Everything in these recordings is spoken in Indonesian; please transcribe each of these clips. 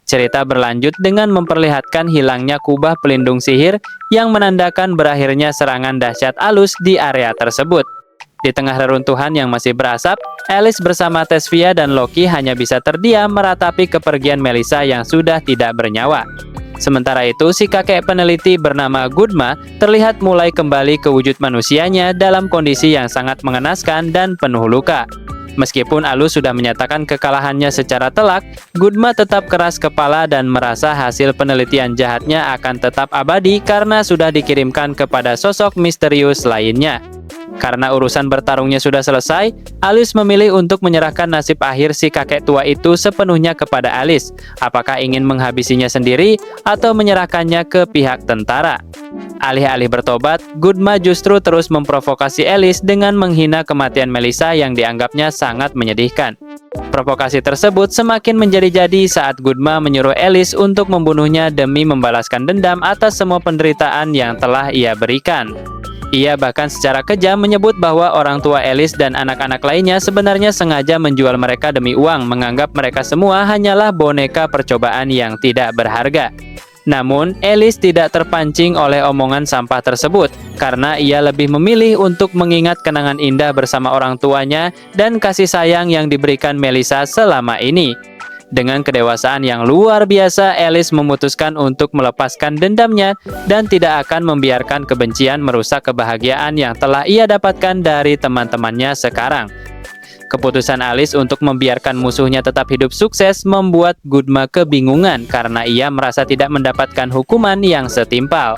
Cerita berlanjut dengan memperlihatkan hilangnya kubah pelindung sihir yang menandakan berakhirnya serangan dahsyat Alus di area tersebut. Di tengah reruntuhan yang masih berasap, Alice bersama Tesvia dan Loki hanya bisa terdiam meratapi kepergian Melissa yang sudah tidak bernyawa. Sementara itu, si kakek peneliti bernama Gudma terlihat mulai kembali ke wujud manusianya dalam kondisi yang sangat mengenaskan dan penuh luka. Meskipun Alus sudah menyatakan kekalahannya secara telak, Gudma tetap keras kepala dan merasa hasil penelitian jahatnya akan tetap abadi karena sudah dikirimkan kepada sosok misterius lainnya. Karena urusan bertarungnya sudah selesai, Alus memilih untuk menyerahkan nasib akhir si kakek tua itu sepenuhnya kepada Alice. Apakah ingin menghabisinya sendiri atau menyerahkannya ke pihak tentara? Alih-alih bertobat, Gudma justru terus memprovokasi Alice dengan menghina kematian Melissa yang dianggapnya sangat menyedihkan. Provokasi tersebut semakin menjadi-jadi saat Gudma menyuruh Alice untuk membunuhnya demi membalaskan dendam atas semua penderitaan yang telah ia berikan. Ia bahkan secara kejam menyebut bahwa orang tua Alice dan anak-anak lainnya sebenarnya sengaja menjual mereka demi uang, menganggap mereka semua hanyalah boneka percobaan yang tidak berharga. Namun, Alice tidak terpancing oleh omongan sampah tersebut, karena ia lebih memilih untuk mengingat kenangan indah bersama orang tuanya dan kasih sayang yang diberikan Melissa selama ini. Dengan kedewasaan yang luar biasa, Alice memutuskan untuk melepaskan dendamnya dan tidak akan membiarkan kebencian merusak kebahagiaan yang telah ia dapatkan dari teman-temannya sekarang. Keputusan Alice untuk membiarkan musuhnya tetap hidup sukses membuat Gudma kebingungan karena ia merasa tidak mendapatkan hukuman yang setimpal.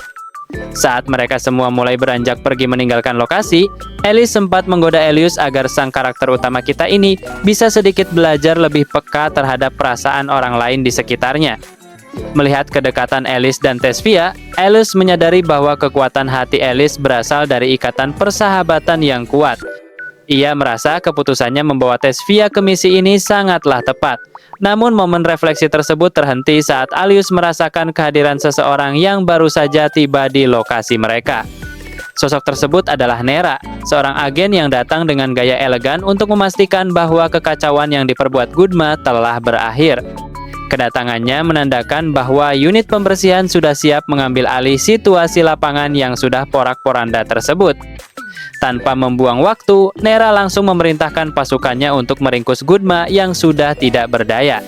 Saat mereka semua mulai beranjak pergi meninggalkan lokasi, Alice sempat menggoda Elius agar sang karakter utama kita ini bisa sedikit belajar lebih peka terhadap perasaan orang lain di sekitarnya. Melihat kedekatan Alice dan Tesvia, Alice menyadari bahwa kekuatan hati Alice berasal dari ikatan persahabatan yang kuat. Ia merasa keputusannya membawa Tesvia ke misi ini sangatlah tepat. Namun momen refleksi tersebut terhenti saat Alius merasakan kehadiran seseorang yang baru saja tiba di lokasi mereka. Sosok tersebut adalah Nera, seorang agen yang datang dengan gaya elegan untuk memastikan bahwa kekacauan yang diperbuat Gudma telah berakhir. Kedatangannya menandakan bahwa unit pembersihan sudah siap mengambil alih situasi lapangan yang sudah porak-poranda tersebut. Tanpa membuang waktu, Nera langsung memerintahkan pasukannya untuk meringkus Gudma yang sudah tidak berdaya.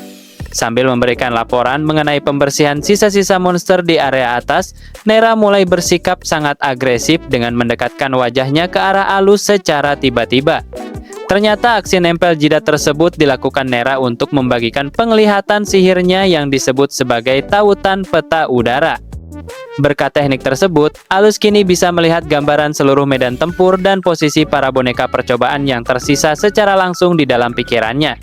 Sambil memberikan laporan mengenai pembersihan sisa-sisa monster di area atas, Nera mulai bersikap sangat agresif dengan mendekatkan wajahnya ke arah Alus secara tiba-tiba. Ternyata aksi nempel jidat tersebut dilakukan Nera untuk membagikan penglihatan sihirnya yang disebut sebagai tautan peta udara. Berkat teknik tersebut, Alus kini bisa melihat gambaran seluruh medan tempur dan posisi para boneka percobaan yang tersisa secara langsung di dalam pikirannya.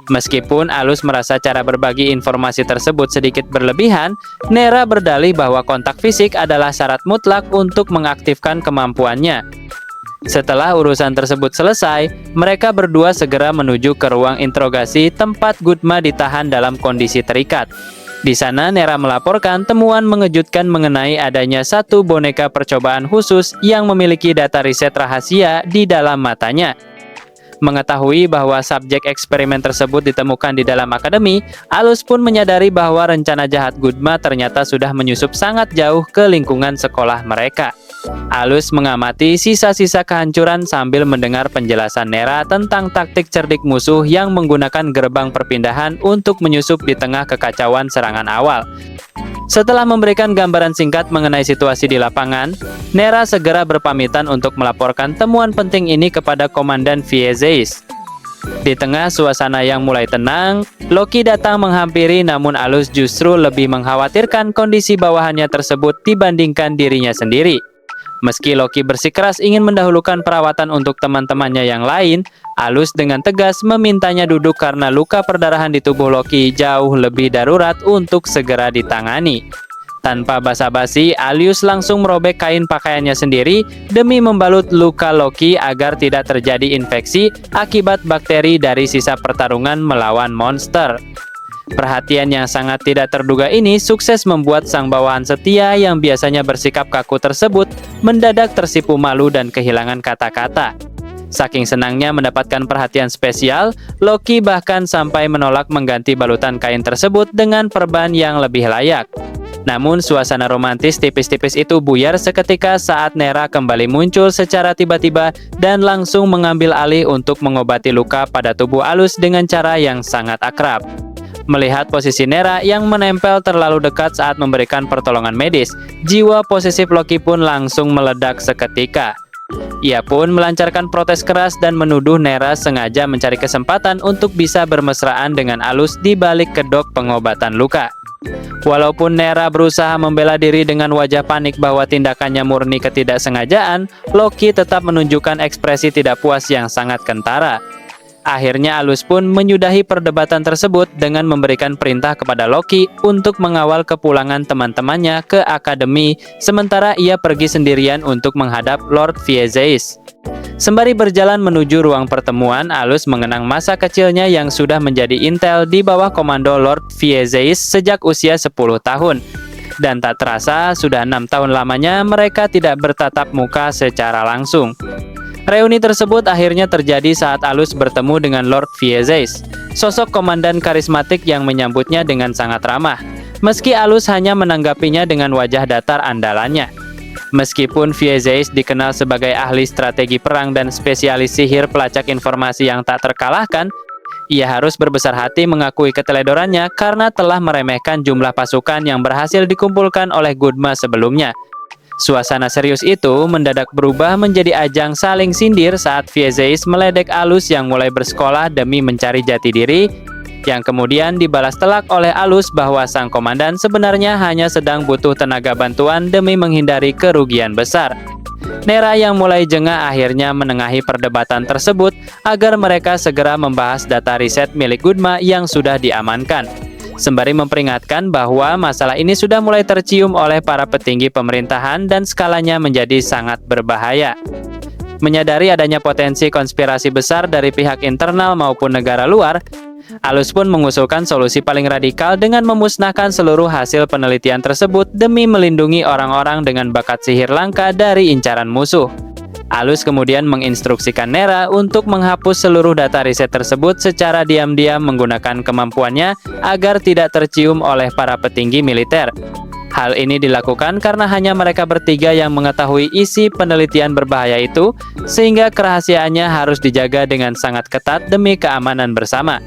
Meskipun Alus merasa cara berbagi informasi tersebut sedikit berlebihan, Nera berdalih bahwa kontak fisik adalah syarat mutlak untuk mengaktifkan kemampuannya. Setelah urusan tersebut selesai, mereka berdua segera menuju ke ruang interogasi tempat Gudma ditahan dalam kondisi terikat. Di sana, Nera melaporkan temuan mengejutkan mengenai adanya satu boneka percobaan khusus yang memiliki data riset rahasia di dalam matanya. Mengetahui bahwa subjek eksperimen tersebut ditemukan di dalam akademi, Alus pun menyadari bahwa rencana jahat Gudma ternyata sudah menyusup sangat jauh ke lingkungan sekolah mereka. Alus mengamati sisa-sisa kehancuran sambil mendengar penjelasan Nera tentang taktik cerdik musuh yang menggunakan gerbang perpindahan untuk menyusup di tengah kekacauan serangan awal. Setelah memberikan gambaran singkat mengenai situasi di lapangan, Nera segera berpamitan untuk melaporkan temuan penting ini kepada Komandan Viezeis. Di tengah suasana yang mulai tenang, Loki datang menghampiri, namun Alus justru lebih mengkhawatirkan kondisi bawahannya tersebut dibandingkan dirinya sendiri. Meski Loki bersikeras ingin mendahulukan perawatan untuk teman-temannya yang lain, Alus dengan tegas memintanya duduk karena luka perdarahan di tubuh Loki jauh lebih darurat untuk segera ditangani. Tanpa basa-basi, Alius langsung merobek kain pakaiannya sendiri demi membalut luka Loki agar tidak terjadi infeksi akibat bakteri dari sisa pertarungan melawan monster. Perhatian yang sangat tidak terduga ini sukses membuat sang bawahan setia yang biasanya bersikap kaku tersebut mendadak tersipu malu dan kehilangan kata-kata. Saking senangnya mendapatkan perhatian spesial, Loki bahkan sampai menolak mengganti balutan kain tersebut dengan perban yang lebih layak. Namun suasana romantis tipis-tipis itu buyar seketika saat Nera kembali muncul secara tiba-tiba dan langsung mengambil alih untuk mengobati luka pada tubuh Alus dengan cara yang sangat akrab. Melihat posisi Nera yang menempel terlalu dekat saat memberikan pertolongan medis, jiwa posesif Loki pun langsung meledak seketika. Ia pun melancarkan protes keras dan menuduh Nera sengaja mencari kesempatan untuk bisa bermesraan dengan Alus di balik kedok pengobatan luka. Walaupun Nera berusaha membela diri dengan wajah panik bahwa tindakannya murni ketidaksengajaan, Loki tetap menunjukkan ekspresi tidak puas yang sangat kentara. Akhirnya Alus pun menyudahi perdebatan tersebut dengan memberikan perintah kepada Loki untuk mengawal kepulangan teman-temannya ke akademi, sementara ia pergi sendirian untuk menghadap Lord Viezeis. Sembari berjalan menuju ruang pertemuan, Alus mengenang masa kecilnya yang sudah menjadi intel di bawah komando Lord Viezeis sejak usia 10 tahun. Dan tak terasa, sudah 6 tahun lamanya mereka tidak bertatap muka secara langsung. Reuni tersebut akhirnya terjadi saat Alus bertemu dengan Lord Viezeis, sosok komandan karismatik yang menyambutnya dengan sangat ramah, meski Alus hanya menanggapinya dengan wajah datar andalannya. Meskipun Viezeis dikenal sebagai ahli strategi perang dan spesialis sihir pelacak informasi yang tak terkalahkan, ia harus berbesar hati mengakui keteledorannya karena telah meremehkan jumlah pasukan yang berhasil dikumpulkan oleh Gudma sebelumnya. Suasana serius itu mendadak berubah menjadi ajang saling sindir saat Viezeis meledek Alus yang mulai bersekolah demi mencari jati diri, yang kemudian dibalas telak oleh Alus bahwa sang komandan sebenarnya hanya sedang butuh tenaga bantuan demi menghindari kerugian besar. Nera yang mulai jengah akhirnya menengahi perdebatan tersebut agar mereka segera membahas data riset milik Gudma yang sudah diamankan, sembari memperingatkan bahwa masalah ini sudah mulai tercium oleh para petinggi pemerintahan dan skalanya menjadi sangat berbahaya. Menyadari adanya potensi konspirasi besar dari pihak internal maupun negara luar, Alus pun mengusulkan solusi paling radikal dengan memusnahkan seluruh hasil penelitian tersebut demi melindungi orang-orang dengan bakat sihir langka dari incaran musuh. Alus kemudian menginstruksikan Nera untuk menghapus seluruh data riset tersebut secara diam-diam menggunakan kemampuannya agar tidak tercium oleh para petinggi militer. Hal ini dilakukan karena hanya mereka bertiga yang mengetahui isi penelitian berbahaya itu, sehingga kerahasiaannya harus dijaga dengan sangat ketat demi keamanan bersama.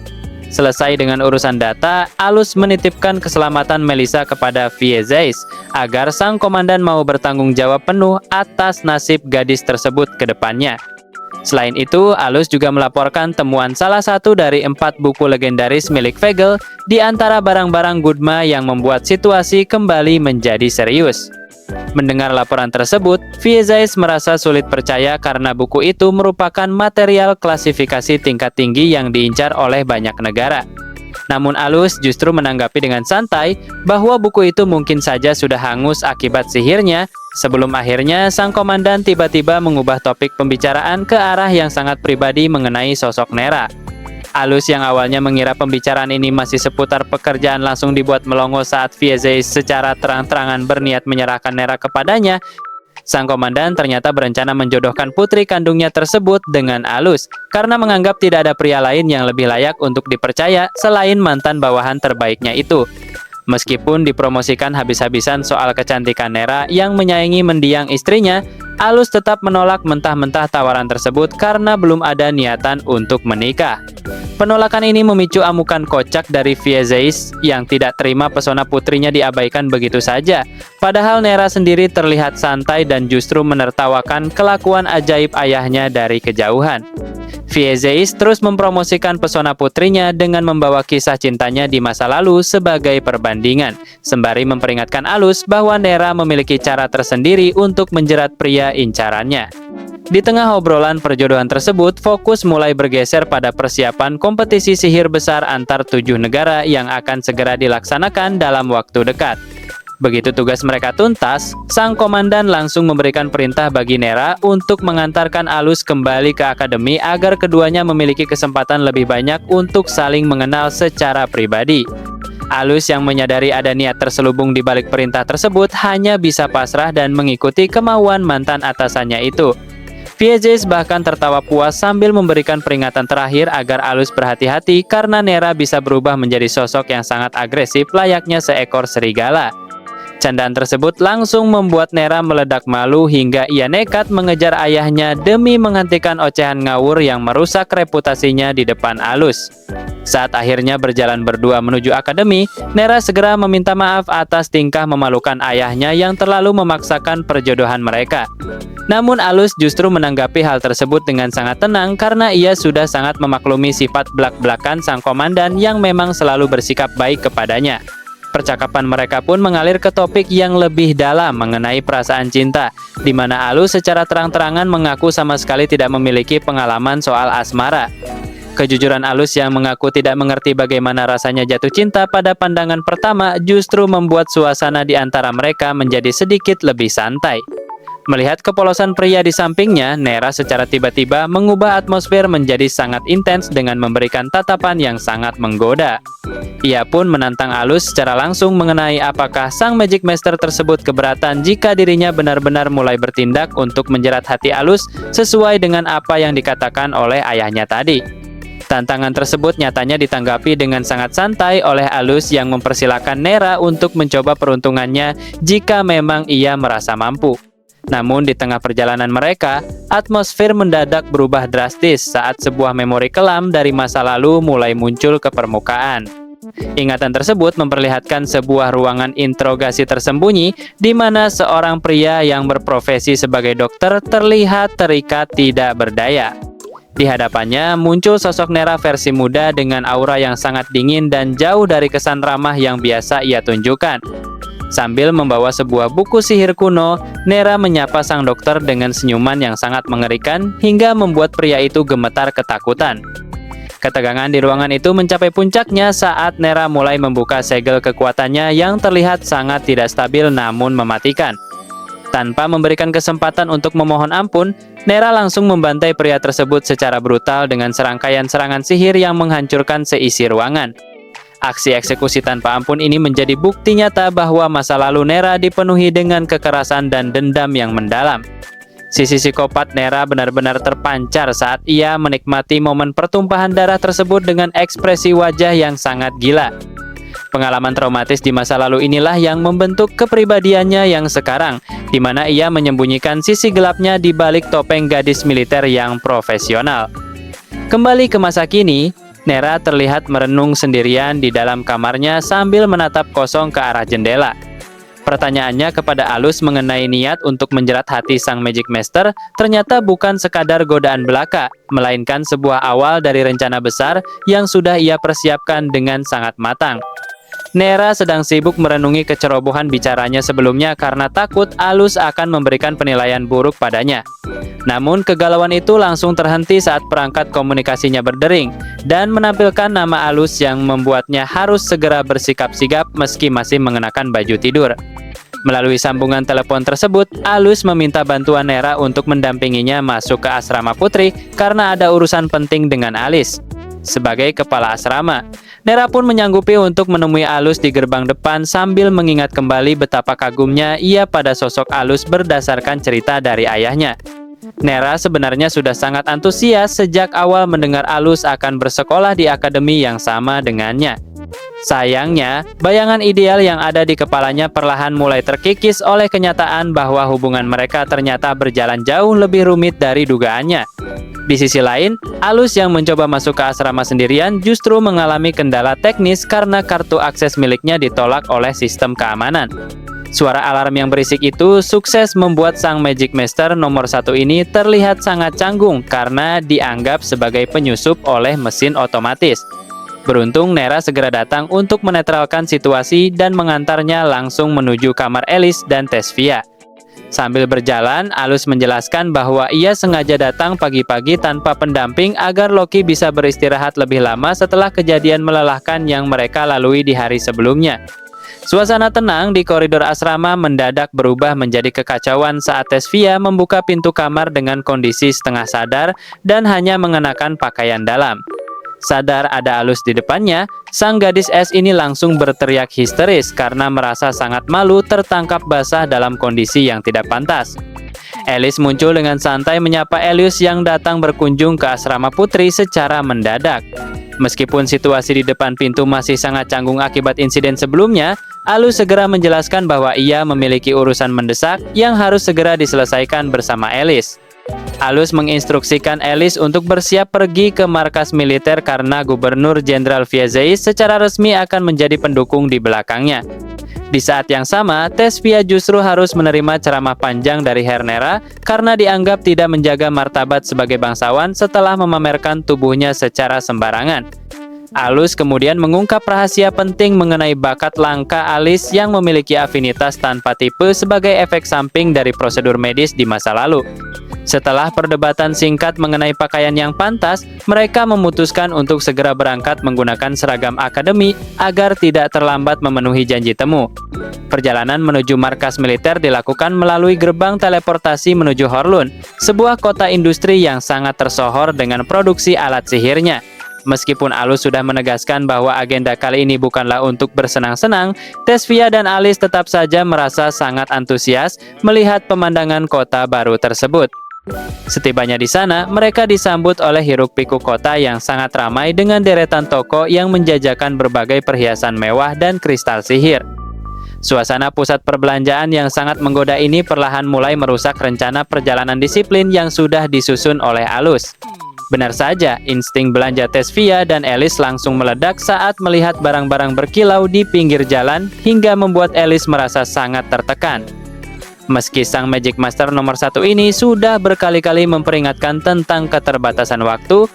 Selesai dengan urusan data, Alus menitipkan keselamatan Melissa kepada Viezeis agar sang komandan mau bertanggung jawab penuh atas nasib gadis tersebut ke depannya. Selain itu, Alus juga melaporkan temuan salah satu dari 4 buku legendaris milik Vegel di antara barang-barang Gudma yang membuat situasi kembali menjadi serius. Mendengar laporan tersebut, Viezeis merasa sulit percaya karena buku itu merupakan material klasifikasi tingkat tinggi yang diincar oleh banyak negara. Namun Alus justru menanggapi dengan santai bahwa buku itu mungkin saja sudah hangus akibat sihirnya, sebelum akhirnya sang komandan tiba-tiba mengubah topik pembicaraan ke arah yang sangat pribadi mengenai sosok Nera. Alus yang awalnya mengira pembicaraan ini masih seputar pekerjaan langsung dibuat melongo saat Viezeis secara terang-terangan berniat menyerahkan Nera kepadanya. Sang komandan ternyata berencana menjodohkan putri kandungnya tersebut dengan Alus karena menganggap tidak ada pria lain yang lebih layak untuk dipercaya selain mantan bawahan terbaiknya itu. Meskipun dipromosikan habis-habisan soal kecantikan Nera yang menyaingi mendiang istrinya, Alus tetap menolak mentah-mentah tawaran tersebut karena belum ada niatan untuk menikah. Penolakan ini memicu amukan kocak dari Viezeis yang tidak terima pesona putrinya diabaikan begitu saja. Padahal Nera sendiri terlihat santai dan justru menertawakan kelakuan ajaib ayahnya dari kejauhan. Viezeis terus mempromosikan pesona putrinya dengan membawa kisah cintanya di masa lalu sebagai perbandingan, sembari memperingatkan Alus bahwa Nera memiliki cara tersendiri untuk menjerat pria incarannya. Di tengah obrolan perjodohan tersebut, fokus mulai bergeser pada persiapan kompetisi sihir besar antar 7 negara yang akan segera dilaksanakan dalam waktu dekat. Begitu tugas mereka tuntas, sang komandan langsung memberikan perintah bagi Nera untuk mengantarkan Alus kembali ke akademi agar keduanya memiliki kesempatan lebih banyak untuk saling mengenal secara pribadi. Alus yang menyadari ada niat terselubung di balik perintah tersebut hanya bisa pasrah dan mengikuti kemauan mantan atasannya itu. Vieses bahkan tertawa puas sambil memberikan peringatan terakhir agar Alus berhati-hati karena Nera bisa berubah menjadi sosok yang sangat agresif layaknya seekor serigala. Candaan tersebut langsung membuat Nera meledak malu hingga ia nekat mengejar ayahnya demi menghentikan ocehan ngawur yang merusak reputasinya di depan Alus. Saat akhirnya berjalan berdua menuju akademi, Nera segera meminta maaf atas tingkah memalukan ayahnya yang terlalu memaksakan perjodohan mereka. Namun Alus justru menanggapi hal tersebut dengan sangat tenang karena ia sudah sangat memaklumi sifat belak-belakan sang komandan yang memang selalu bersikap baik kepadanya. Percakapan mereka pun mengalir ke topik yang lebih dalam mengenai perasaan cinta, di mana Alus secara terang-terangan mengaku sama sekali tidak memiliki pengalaman soal asmara. Kejujuran Alus yang mengaku tidak mengerti bagaimana rasanya jatuh cinta pada pandangan pertama justru membuat suasana di antara mereka menjadi sedikit lebih santai. Melihat kepolosan pria di sampingnya, Nera secara tiba-tiba mengubah atmosfer menjadi sangat intens dengan memberikan tatapan yang sangat menggoda. Ia pun menantang Alus secara langsung mengenai apakah sang Magic Master tersebut keberatan jika dirinya benar-benar mulai bertindak untuk menjerat hati Alus sesuai dengan apa yang dikatakan oleh ayahnya tadi. Tantangan tersebut nyatanya ditanggapi dengan sangat santai oleh Alus yang mempersilahkan Nera untuk mencoba peruntungannya jika memang ia merasa mampu. Namun di tengah perjalanan mereka, atmosfer mendadak berubah drastis saat sebuah memori kelam dari masa lalu mulai muncul ke permukaan. Ingatan tersebut memperlihatkan sebuah ruangan interogasi tersembunyi di mana seorang pria yang berprofesi sebagai dokter terlihat terikat tidak berdaya. Di hadapannya muncul sosok Nera versi muda dengan aura yang sangat dingin dan jauh dari kesan ramah yang biasa ia tunjukkan. Sambil membawa sebuah buku sihir kuno, Nera menyapa sang dokter dengan senyuman yang sangat mengerikan hingga membuat pria itu gemetar ketakutan. Ketegangan di ruangan itu mencapai puncaknya saat Nera mulai membuka segel kekuatannya yang terlihat sangat tidak stabil namun mematikan. Tanpa memberikan kesempatan untuk memohon ampun, Nera langsung membantai pria tersebut secara brutal dengan serangkaian serangan sihir yang menghancurkan seisi ruangan. Aksi eksekusi tanpa ampun ini menjadi bukti nyata bahwa masa lalu Nera dipenuhi dengan kekerasan dan dendam yang mendalam. Sisi psikopat Nera benar-benar terpancar saat ia menikmati momen pertumpahan darah tersebut dengan ekspresi wajah yang sangat gila. Pengalaman traumatis di masa lalu inilah yang membentuk kepribadiannya yang sekarang, di mana ia menyembunyikan sisi gelapnya di balik topeng gadis militer yang profesional. Kembali ke masa kini, Nera terlihat merenung sendirian di dalam kamarnya sambil menatap kosong ke arah jendela. Pertanyaannya kepada Alus mengenai niat untuk menjerat hati sang Magic Master ternyata bukan sekadar godaan belaka, melainkan sebuah awal dari rencana besar yang sudah ia persiapkan dengan sangat matang. Nera sedang sibuk merenungi kecerobohan bicaranya sebelumnya karena takut Alus akan memberikan penilaian buruk padanya. Namun kegalauan itu langsung terhenti saat perangkat komunikasinya berdering dan menampilkan nama Alus yang membuatnya harus segera bersikap sigap meski masih mengenakan baju tidur. Melalui sambungan telepon tersebut, Alus meminta bantuan Nera untuk mendampinginya masuk ke asrama putri karena ada urusan penting dengan Alice. Sebagai kepala asrama, Nera pun menyanggupi untuk menemui Alus di gerbang depan sambil mengingat kembali betapa kagumnya ia pada sosok Alus berdasarkan cerita dari ayahnya. Nera sebenarnya sudah sangat antusias sejak awal mendengar Alus akan bersekolah di akademi yang sama dengannya. Sayangnya, bayangan ideal yang ada di kepalanya perlahan mulai terkikis oleh kenyataan bahwa hubungan mereka ternyata berjalan jauh lebih rumit dari dugaannya. Di sisi lain, Alus yang mencoba masuk ke asrama sendirian justru mengalami kendala teknis karena kartu akses miliknya ditolak oleh sistem keamanan. Suara alarm yang berisik itu sukses membuat sang Magic Master nomor 1 ini terlihat sangat canggung karena dianggap sebagai penyusup oleh mesin otomatis. Beruntung Nera segera datang untuk menetralkan situasi dan mengantarnya langsung menuju kamar Alice dan Tesvia. Sambil berjalan, Alus menjelaskan bahwa ia sengaja datang pagi-pagi tanpa pendamping agar Loki bisa beristirahat lebih lama setelah kejadian melelahkan yang mereka lalui di hari sebelumnya. Suasana tenang di koridor asrama mendadak berubah menjadi kekacauan saat Tesvia membuka pintu kamar dengan kondisi setengah sadar dan hanya mengenakan pakaian dalam. Sadar ada Alus di depannya, sang gadis es ini langsung berteriak histeris karena merasa sangat malu tertangkap basah dalam kondisi yang tidak pantas. Alice muncul dengan santai menyapa Elius yang datang berkunjung ke asrama putri secara mendadak. Meskipun situasi di depan pintu masih sangat canggung akibat insiden sebelumnya, Alus segera menjelaskan bahwa ia memiliki urusan mendesak yang harus segera diselesaikan bersama Alice. Alus menginstruksikan Alice untuk bersiap pergi ke markas militer karena Gubernur Jenderal Viezeis secara resmi akan menjadi pendukung di belakangnya. Di saat yang sama, Tesvia justru harus menerima ceramah panjang dari Hernera karena dianggap tidak menjaga martabat sebagai bangsawan setelah memamerkan tubuhnya secara sembarangan. Alus kemudian mengungkap rahasia penting mengenai bakat langka Alice yang memiliki afinitas tanpa tipe sebagai efek samping dari prosedur medis di masa lalu. Setelah perdebatan singkat mengenai pakaian yang pantas, mereka memutuskan untuk segera berangkat menggunakan seragam akademi agar tidak terlambat memenuhi janji temu. Perjalanan menuju markas militer dilakukan melalui gerbang teleportasi menuju Horlun, sebuah kota industri yang sangat tersohor dengan produksi alat sihirnya. Meskipun Alus sudah menegaskan bahwa agenda kali ini bukanlah untuk bersenang-senang, Tesvia dan Alice tetap saja merasa sangat antusias melihat pemandangan kota baru tersebut. Setibanya di sana, mereka disambut oleh hiruk-pikuk kota yang sangat ramai dengan deretan toko yang menjajakan berbagai perhiasan mewah dan kristal sihir. Suasana pusat perbelanjaan yang sangat menggoda ini perlahan mulai merusak rencana perjalanan disiplin yang sudah disusun oleh Alus. Benar saja, insting belanja Tesvia dan Alice langsung meledak saat melihat barang-barang berkilau di pinggir jalan hingga membuat Alice merasa sangat tertekan. Meski sang Magic Master nomor 1 ini sudah berkali-kali memperingatkan tentang keterbatasan waktu,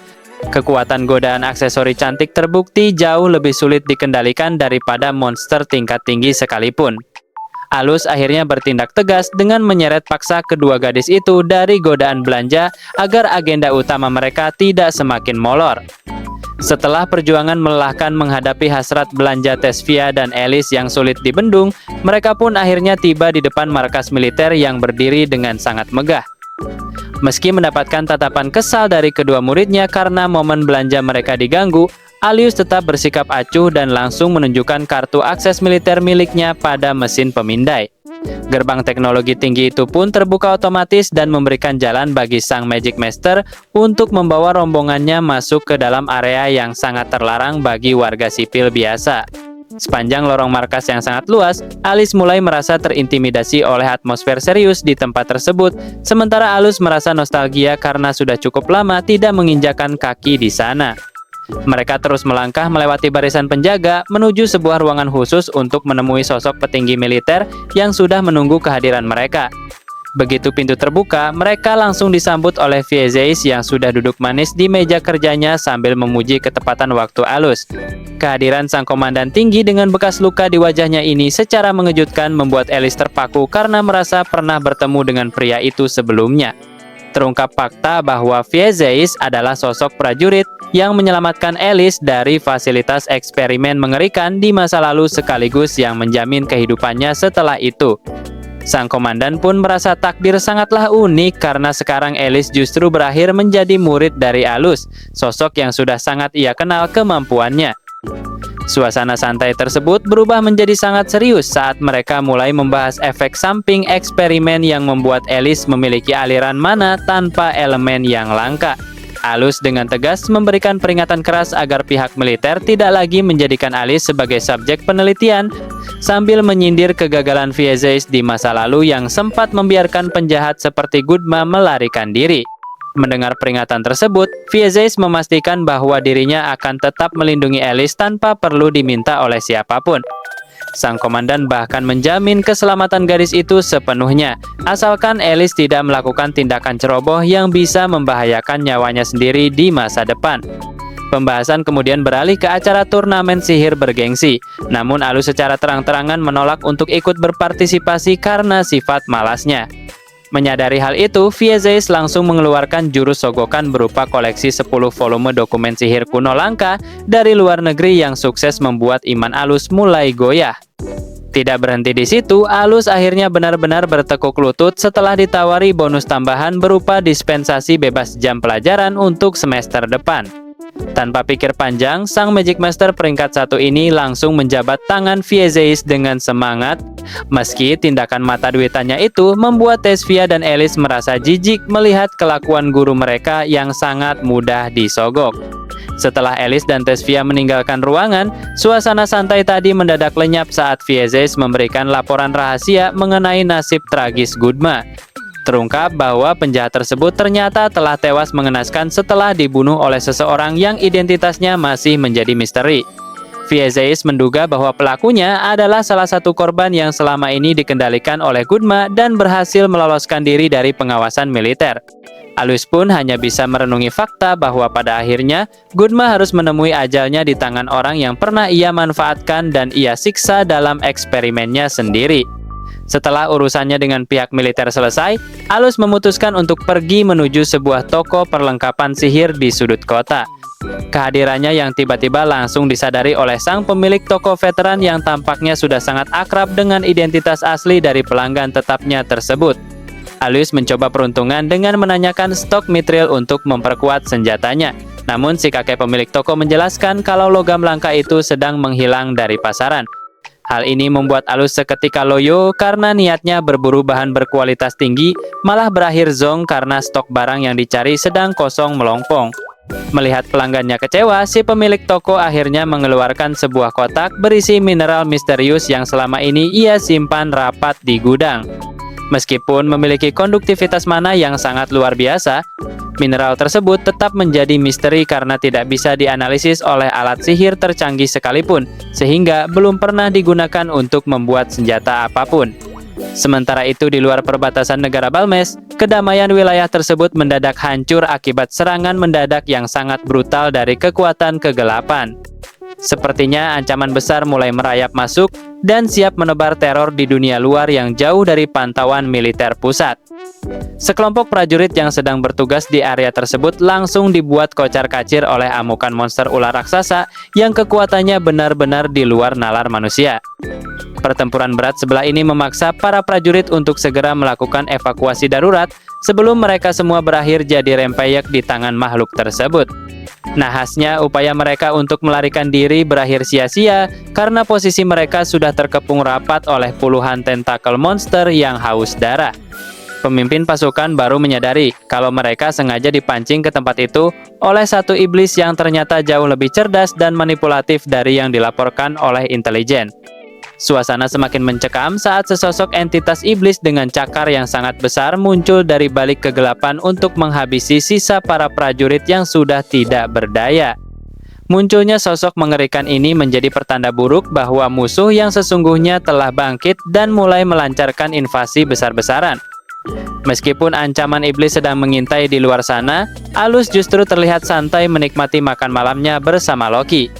kekuatan godaan aksesori cantik terbukti jauh lebih sulit dikendalikan daripada monster tingkat tinggi sekalipun. Alus akhirnya bertindak tegas dengan menyeret paksa kedua gadis itu dari godaan belanja agar agenda utama mereka tidak semakin molor. Setelah perjuangan melelahkan menghadapi hasrat belanja Tesvia dan Alice yang sulit dibendung, mereka pun akhirnya tiba di depan markas militer yang berdiri dengan sangat megah. Meski mendapatkan tatapan kesal dari kedua muridnya karena momen belanja mereka diganggu, Alius tetap bersikap acuh dan langsung menunjukkan kartu akses militer miliknya pada mesin pemindai. Gerbang teknologi tinggi itu pun terbuka otomatis dan memberikan jalan bagi sang Magic Master untuk membawa rombongannya masuk ke dalam area yang sangat terlarang bagi warga sipil biasa. Sepanjang lorong markas yang sangat luas, Alice mulai merasa terintimidasi oleh atmosfer serius di tempat tersebut, sementara Alus merasa nostalgia karena sudah cukup lama tidak menginjakan kaki di sana. Mereka terus melangkah melewati barisan penjaga menuju sebuah ruangan khusus untuk menemui sosok petinggi militer yang sudah menunggu kehadiran mereka. Begitu pintu terbuka, mereka langsung disambut oleh Viezeis yang sudah duduk manis di meja kerjanya sambil memuji ketepatan waktu Alus. Kehadiran sang komandan tinggi dengan bekas luka di wajahnya ini secara mengejutkan membuat Alice terpaku karena merasa pernah bertemu dengan pria itu sebelumnya. Terungkap fakta bahwa Viezeis adalah sosok prajurit yang menyelamatkan Alice dari fasilitas eksperimen mengerikan di masa lalu sekaligus yang menjamin kehidupannya setelah itu. Sang komandan pun merasa takdir sangatlah unik karena sekarang Alice justru berakhir menjadi murid dari Alus, sosok yang sudah sangat ia kenal kemampuannya. Suasana santai tersebut berubah menjadi sangat serius saat mereka mulai membahas efek samping eksperimen yang membuat Alice memiliki aliran mana tanpa elemen yang langka. Alus dengan tegas memberikan peringatan keras agar pihak militer tidak lagi menjadikan Alice sebagai subjek penelitian, sambil menyindir kegagalan Viezeis di masa lalu yang sempat membiarkan penjahat seperti Gudma melarikan diri. Mendengar peringatan tersebut, Viezeis memastikan bahwa dirinya akan tetap melindungi Alice tanpa perlu diminta oleh siapapun. Sang komandan bahkan menjamin keselamatan gadis itu sepenuhnya, asalkan Alice tidak melakukan tindakan ceroboh yang bisa membahayakan nyawanya sendiri di masa depan. Pembahasan kemudian beralih ke acara turnamen sihir bergengsi, namun Alus secara terang-terangan menolak untuk ikut berpartisipasi karena sifat malasnya. Menyadari hal itu, Viezeis langsung mengeluarkan jurus sogokan berupa koleksi 10 volume dokumen sihir kuno langka dari luar negeri yang sukses membuat iman Alus mulai goyah. Tidak berhenti di situ, Alus akhirnya benar-benar bertekuk lutut setelah ditawari bonus tambahan berupa dispensasi bebas jam pelajaran untuk semester depan. Tanpa pikir panjang, sang Magic Master peringkat 1 ini langsung menjabat tangan Viezeis dengan semangat. Meski tindakan mata duitannya itu membuat Tesvia dan Alice merasa jijik melihat kelakuan guru mereka yang sangat mudah disogok. Setelah Alice dan Tesvia meninggalkan ruangan, suasana santai tadi mendadak lenyap saat Viezeis memberikan laporan rahasia mengenai nasib tragis Gudma. Terungkap bahwa penjahat tersebut ternyata telah tewas mengenaskan setelah dibunuh oleh seseorang yang identitasnya masih menjadi misteri. Viezeis menduga bahwa pelakunya adalah salah satu korban yang selama ini dikendalikan oleh Gudma dan berhasil meloloskan diri dari pengawasan militer. Alus pun hanya bisa merenungi fakta bahwa pada akhirnya Gudma harus menemui ajalnya di tangan orang yang pernah ia manfaatkan dan ia siksa dalam eksperimennya sendiri. Setelah urusannya dengan pihak militer selesai, Alus memutuskan untuk pergi menuju sebuah toko perlengkapan sihir di sudut kota. Kehadirannya yang tiba-tiba langsung disadari oleh sang pemilik toko veteran yang tampaknya sudah sangat akrab dengan identitas asli dari pelanggan tetapnya tersebut. Alus mencoba peruntungan dengan menanyakan stok mithril untuk memperkuat senjatanya. Namun si kakek pemilik toko menjelaskan kalau logam langka itu sedang menghilang dari pasaran. Hal ini membuat Alus seketika loyo karena niatnya berburu bahan berkualitas tinggi, malah berakhir zonk karena stok barang yang dicari sedang kosong melompong. Melihat pelanggannya kecewa, si pemilik toko akhirnya mengeluarkan sebuah kotak berisi mineral misterius yang selama ini ia simpan rapat di gudang. Meskipun memiliki konduktivitas mana yang sangat luar biasa, mineral tersebut tetap menjadi misteri karena tidak bisa dianalisis oleh alat sihir tercanggih sekalipun, sehingga belum pernah digunakan untuk membuat senjata apapun. Sementara itu di luar perbatasan negara Balmes, kedamaian wilayah tersebut mendadak hancur akibat serangan mendadak yang sangat brutal dari kekuatan kegelapan. Sepertinya ancaman besar mulai merayap masuk dan siap menebar teror di dunia luar yang jauh dari pantauan militer pusat. Sekelompok prajurit yang sedang bertugas di area tersebut langsung dibuat kocar-kacir oleh amukan monster ular raksasa yang kekuatannya benar-benar di luar nalar manusia. Pertempuran berat sebelah ini memaksa para prajurit untuk segera melakukan evakuasi darurat sebelum mereka semua berakhir jadi rempeyek di tangan makhluk tersebut. Nahasnya upaya mereka untuk melarikan diri berakhir sia-sia karena posisi mereka sudah terkepung rapat oleh puluhan tentakel monster yang haus darah. Pemimpin pasukan baru menyadari kalau mereka sengaja dipancing ke tempat itu oleh satu iblis yang ternyata jauh lebih cerdas dan manipulatif dari yang dilaporkan oleh intelijen. Suasana semakin mencekam saat sesosok entitas iblis dengan cakar yang sangat besar muncul dari balik kegelapan untuk menghabisi sisa para prajurit yang sudah tidak berdaya. Munculnya sosok mengerikan ini menjadi pertanda buruk bahwa musuh yang sesungguhnya telah bangkit dan mulai melancarkan invasi besar-besaran. Meskipun ancaman iblis sedang mengintai di luar sana, Alus justru terlihat santai menikmati makan malamnya bersama Loki.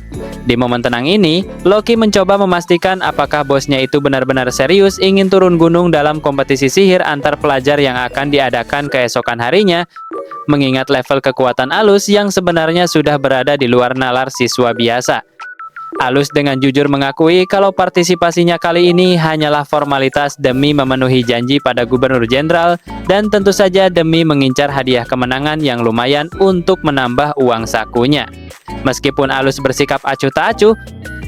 Di momen tenang ini, Loki mencoba memastikan apakah bosnya itu benar-benar serius ingin turun gunung dalam kompetisi sihir antar pelajar yang akan diadakan keesokan harinya, mengingat level kekuatan Alus yang sebenarnya sudah berada di luar nalar siswa biasa. Alus dengan jujur mengakui kalau partisipasinya kali ini hanyalah formalitas demi memenuhi janji pada Gubernur Jenderal dan tentu saja demi mengincar hadiah kemenangan yang lumayan untuk menambah uang sakunya. Meskipun Alus bersikap acuh tak acuh,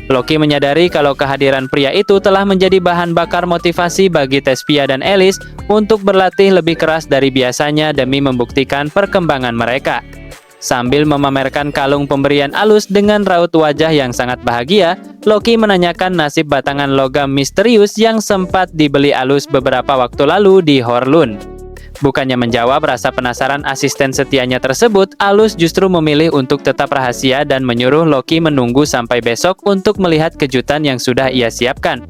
Loki menyadari kalau kehadiran pria itu telah menjadi bahan bakar motivasi bagi Tesvia dan Alice untuk berlatih lebih keras dari biasanya demi membuktikan perkembangan mereka. Sambil memamerkan kalung pemberian Alus dengan raut wajah yang sangat bahagia, Loki menanyakan nasib batangan logam misterius yang sempat dibeli Alus beberapa waktu lalu di Horlun. Bukannya menjawab rasa penasaran asisten setianya tersebut, Alus justru memilih untuk tetap rahasia dan menyuruh Loki menunggu sampai besok untuk melihat kejutan yang sudah ia siapkan.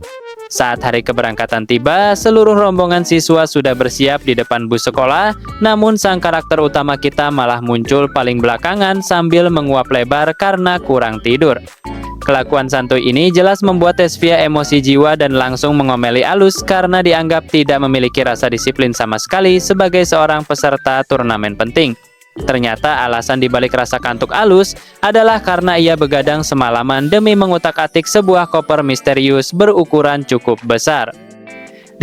Saat hari keberangkatan tiba, seluruh rombongan siswa sudah bersiap di depan bus sekolah, namun sang karakter utama kita malah muncul paling belakangan sambil menguap lebar karena kurang tidur. Kelakuan santuy ini jelas membuat Tesvia emosi jiwa dan langsung mengomeli Alus karena dianggap tidak memiliki rasa disiplin sama sekali sebagai seorang peserta turnamen penting. Ternyata alasan dibalik rasa kantuk Alus adalah karena ia begadang semalaman demi mengutak-atik sebuah koper misterius berukuran cukup besar.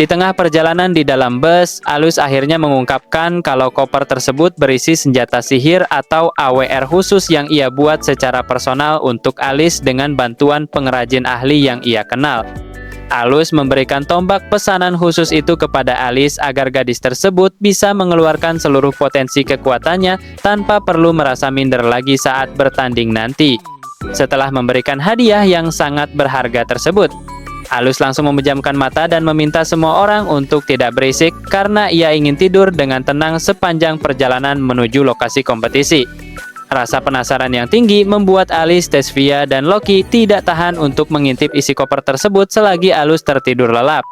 Di tengah perjalanan di dalam bus, Alus akhirnya mengungkapkan kalau koper tersebut berisi senjata sihir atau AWR khusus yang ia buat secara personal untuk Alice dengan bantuan pengrajin ahli yang ia kenal. Alus memberikan tombak pesanan khusus itu kepada Alice agar gadis tersebut bisa mengeluarkan seluruh potensi kekuatannya tanpa perlu merasa minder lagi saat bertanding nanti. Setelah memberikan hadiah yang sangat berharga tersebut, Alus langsung memejamkan mata dan meminta semua orang untuk tidak berisik karena ia ingin tidur dengan tenang sepanjang perjalanan menuju lokasi kompetisi. Rasa penasaran yang tinggi membuat Alice, Tesvia, dan Loki tidak tahan untuk mengintip isi koper tersebut selagi Alus tertidur lelap.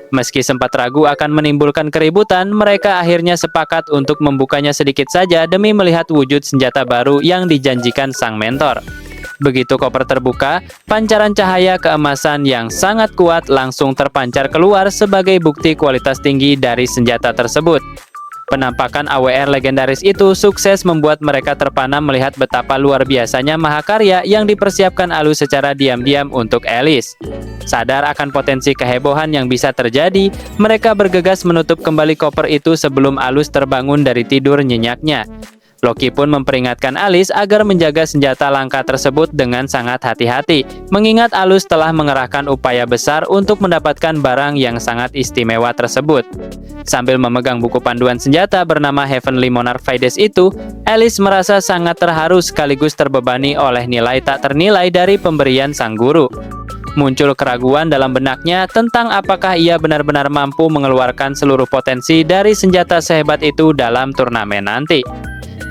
Meski sempat ragu akan menimbulkan keributan, mereka akhirnya sepakat untuk membukanya sedikit saja demi melihat wujud senjata baru yang dijanjikan sang mentor. Begitu koper terbuka, pancaran cahaya keemasan yang sangat kuat langsung terpancar keluar sebagai bukti kualitas tinggi dari senjata tersebut. Penampakan AWR legendaris itu sukses membuat mereka terpana melihat betapa luar biasanya mahakarya yang dipersiapkan Alus secara diam-diam untuk Alice. Sadar akan potensi kehebohan yang bisa terjadi, mereka bergegas menutup kembali koper itu sebelum Alus terbangun dari tidur nyenyaknya. Loki pun memperingatkan Alice agar menjaga senjata langka tersebut dengan sangat hati-hati, mengingat Alus telah mengerahkan upaya besar untuk mendapatkan barang yang sangat istimewa tersebut. Sambil memegang buku panduan senjata bernama Heavenly Monarch Fides itu, Alice merasa sangat terharu sekaligus terbebani oleh nilai tak ternilai dari pemberian sang guru. Muncul keraguan dalam benaknya tentang apakah ia benar-benar mampu mengeluarkan seluruh potensi dari senjata sehebat itu dalam turnamen nanti.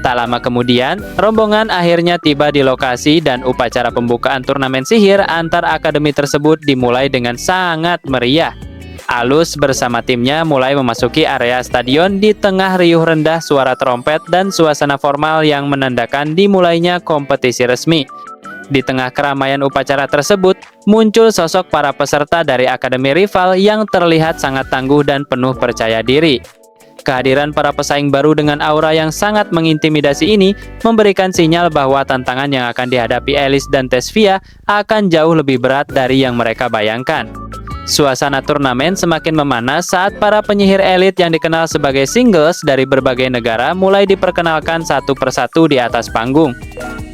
Tak lama kemudian, rombongan akhirnya tiba di lokasi dan upacara pembukaan turnamen sihir antar akademi tersebut dimulai dengan sangat meriah. Alus bersama timnya mulai memasuki area stadion di tengah riuh rendah suara trompet dan suasana formal yang menandakan dimulainya kompetisi resmi. Di tengah keramaian upacara tersebut, muncul sosok para peserta dari akademi rival yang terlihat sangat tangguh dan penuh percaya diri. Kehadiran para pesaing baru dengan aura yang sangat mengintimidasi ini memberikan sinyal bahwa tantangan yang akan dihadapi Alice dan Tesvia akan jauh lebih berat dari yang mereka bayangkan. Suasana turnamen semakin memanas saat para penyihir elit yang dikenal sebagai singles dari berbagai negara mulai diperkenalkan satu persatu di atas panggung.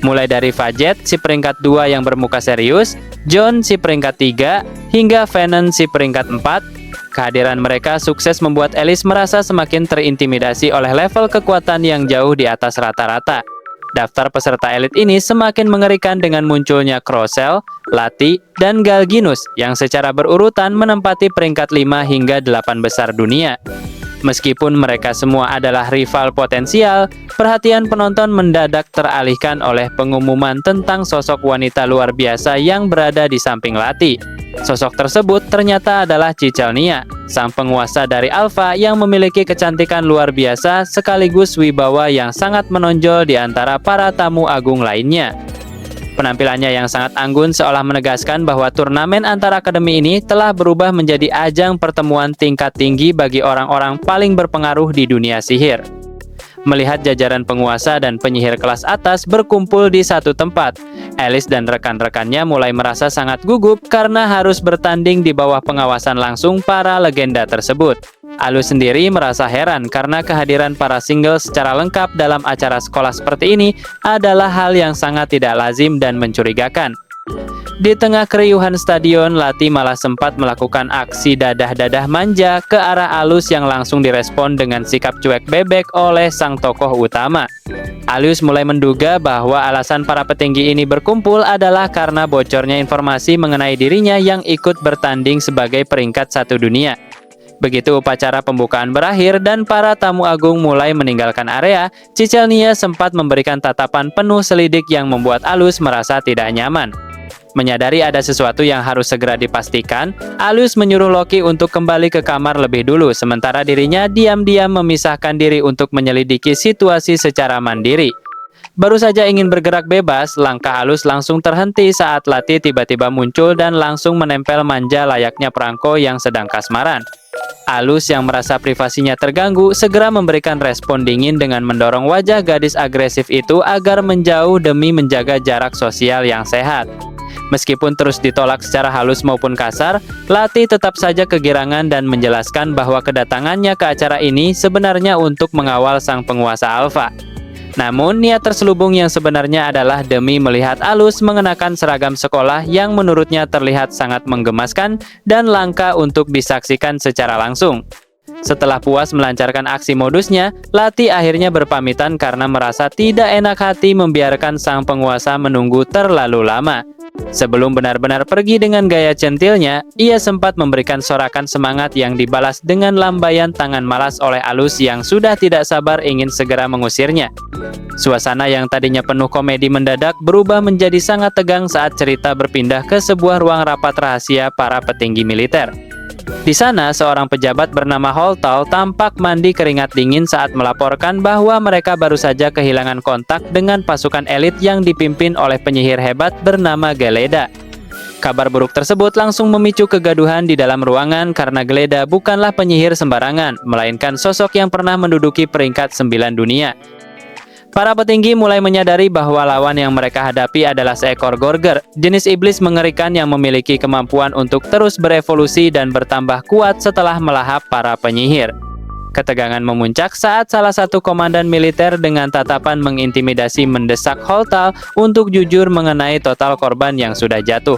Mulai dari Fadjet, si peringkat 2 yang bermuka serius, John, si peringkat 3, hingga Venom, si peringkat 4, kehadiran mereka sukses membuat Alice merasa semakin terintimidasi oleh level kekuatan yang jauh di atas rata-rata. Daftar peserta elit ini semakin mengerikan dengan munculnya Crocell, Lati, dan Galginus yang secara berurutan menempati peringkat 5 hingga 8 besar dunia. Meskipun mereka semua adalah rival potensial, perhatian penonton mendadak teralihkan oleh pengumuman tentang sosok wanita luar biasa yang berada di samping Lati. Sosok tersebut ternyata adalah Cicalnia, sang penguasa dari Alpha yang memiliki kecantikan luar biasa sekaligus wibawa yang sangat menonjol di antara para tamu agung lainnya. Penampilannya yang sangat anggun seolah menegaskan bahwa turnamen antar akademi ini telah berubah menjadi ajang pertemuan tingkat tinggi bagi orang-orang paling berpengaruh di dunia sihir. Melihat jajaran penguasa dan penyihir kelas atas berkumpul di satu tempat, Alice dan rekan-rekannya mulai merasa sangat gugup karena harus bertanding di bawah pengawasan langsung para legenda tersebut. Alus sendiri merasa heran karena kehadiran para single secara lengkap dalam acara sekolah seperti ini adalah hal yang sangat tidak lazim dan mencurigakan. Di tengah keriuhan stadion, Lati malah sempat melakukan aksi dadah-dadah manja ke arah Alus yang langsung direspon dengan sikap cuek bebek oleh sang tokoh utama. Alus mulai menduga bahwa alasan para petinggi ini berkumpul adalah karena bocornya informasi mengenai dirinya yang ikut bertanding sebagai peringkat 1 dunia. Begitu upacara pembukaan berakhir dan para tamu agung mulai meninggalkan area, Cicalnia sempat memberikan tatapan penuh selidik yang membuat Alus merasa tidak nyaman. Menyadari ada sesuatu yang harus segera dipastikan, Alus menyuruh Loki untuk kembali ke kamar lebih dulu, sementara dirinya diam-diam memisahkan diri untuk menyelidiki situasi secara mandiri. Baru saja ingin bergerak bebas, langkah Alus langsung terhenti saat Lati tiba-tiba muncul dan langsung menempel manja layaknya perangko yang sedang kasmaran. Alus yang merasa privasinya terganggu segera memberikan respon dingin dengan mendorong wajah gadis agresif itu agar menjauh demi menjaga jarak sosial yang sehat. Meskipun terus ditolak secara halus maupun kasar, Lati tetap saja kegirangan dan menjelaskan bahwa kedatangannya ke acara ini sebenarnya untuk mengawal sang penguasa alfa. Namun, niat terselubung yang sebenarnya adalah demi melihat Alus mengenakan seragam sekolah yang menurutnya terlihat sangat menggemaskan dan langka untuk disaksikan secara langsung. Setelah puas melancarkan aksi modusnya, Lati akhirnya berpamitan karena merasa tidak enak hati membiarkan sang penguasa menunggu terlalu lama. Sebelum benar-benar pergi dengan gaya centilnya, ia sempat memberikan sorakan semangat yang dibalas dengan lambaian tangan malas oleh Alus yang sudah tidak sabar ingin segera mengusirnya. Suasana yang tadinya penuh komedi mendadak berubah menjadi sangat tegang saat cerita berpindah ke sebuah ruang rapat rahasia para petinggi militer. Di sana, seorang pejabat bernama Holtal tampak mandi keringat dingin saat melaporkan bahwa mereka baru saja kehilangan kontak dengan pasukan elit yang dipimpin oleh penyihir hebat bernama Geleda. Kabar buruk tersebut langsung memicu kegaduhan di dalam ruangan karena Geleda bukanlah penyihir sembarangan, melainkan sosok yang pernah menduduki peringkat 9 dunia. Para petinggi mulai menyadari bahwa lawan yang mereka hadapi adalah seekor Gorger, jenis iblis mengerikan yang memiliki kemampuan untuk terus berevolusi dan bertambah kuat setelah melahap para penyihir. Ketegangan memuncak saat salah satu komandan militer dengan tatapan mengintimidasi mendesak Holtal untuk jujur mengenai total korban yang sudah jatuh.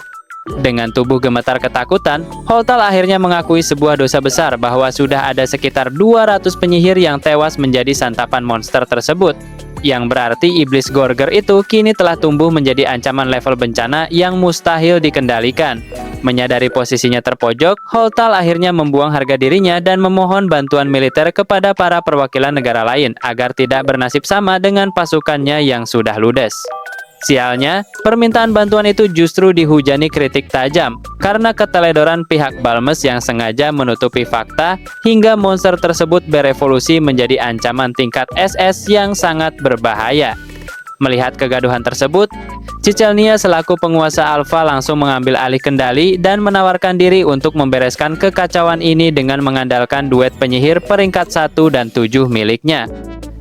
Dengan tubuh gemetar ketakutan, Holtal akhirnya mengakui sebuah dosa besar bahwa sudah ada sekitar 200 penyihir yang tewas menjadi santapan monster tersebut. Yang berarti iblis Gorger itu kini telah tumbuh menjadi ancaman level bencana yang mustahil dikendalikan. Menyadari posisinya terpojok, Holtal akhirnya membuang harga dirinya dan memohon bantuan militer kepada para perwakilan negara lain agar tidak bernasib sama dengan pasukannya yang sudah ludes. Sialnya, permintaan bantuan itu justru dihujani kritik tajam karena keteledoran pihak Balmes yang sengaja menutupi fakta hingga monster tersebut berevolusi menjadi ancaman tingkat SS yang sangat berbahaya. Melihat kegaduhan tersebut, Cichelnia selaku penguasa Alpha langsung mengambil alih kendali dan menawarkan diri untuk membereskan kekacauan ini dengan mengandalkan duet penyihir peringkat 1 dan 7 miliknya.